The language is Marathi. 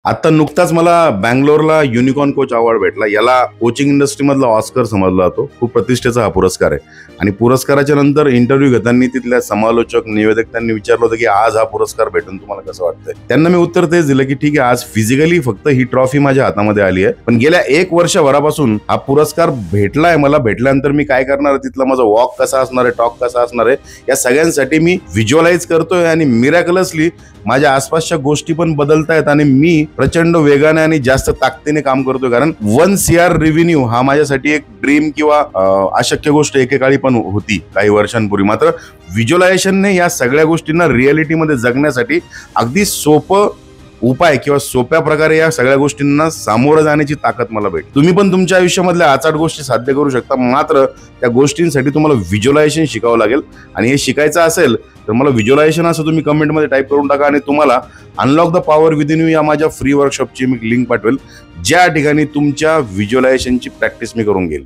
आता नुकताच मला बँगलोरला युनिकॉर्न कोच अवॉर्ड भेटला. याला कोचिंग इंडस्ट्रीमधला ऑस्कर समजला जातो. खूप प्रतिष्ठेचा हा पुरस्कार आहे आणि पुरस्काराच्या नंतर इंटरव्ह्यू घेताना तिथल्या समालोचक निवेदक त्यांनी विचारलं होतं की आज हा पुरस्कार भेटून तुम्हाला कसं वाटतंय. त्यांना मी उत्तर तेच दिलं की ठीक आहे, आज फिजिकली फक्त ही ट्रॉफी माझ्या हातामध्ये आली आहे, पण गेल्या 1 वर्षभरापासून हा पुरस्कार भेटलाय मला. भेटल्यानंतर मी काय करणार आहे, तिथला माझा वॉक कसा असणार आहे, टॉक कसा असणार आहे, या सगळ्यांसाठी मी व्हिज्युअलाइज करतोय आणि मिरॅकलसली माझ्या आसपासच्या गोष्टी पण बदलतायत आणि मी प्रचंड वेगाने आणि जास्त ताकदीने काम करतोय. कारण 1 CR रेव्हेन्यू हा माझ्यासाठी एक ड्रीम किंवा अशक्य गोष्ट एकेकाळी पण होती काही वर्षांपूर्वी. मात्र व्हिज्युअलायझेशनने या सगळ्या गोष्टींना रिअलिटीमध्ये जगण्यासाठी अगदी सोपं उपाय किंवा सोप्या प्रकारे या सगळ्या गोष्टींना सामोरं जाण्याची ताकद मला भेटते. तुम्ही पण तुमच्या आयुष्यामधल्या अचाट गोष्टी साध्य करू शकता, मात्र त्या गोष्टींसाठी तुम्हाला व्हिज्युअलायझेशन शिकावं लागेल. आणि हे शिकायचं असेल तर मला व्हिज्युअलायझेशन असं तुम्ही कमेंटमध्ये टाईप करून टाका आणि तुम्हाला unlock the power within you या माझ्या फ्री वर्कशॉपची मी लिंक पाठवेल, ज्या ठिकाणी तुमच्या व्हिज्युअलायझेशनची प्रॅक्टिस मी करून घेईल.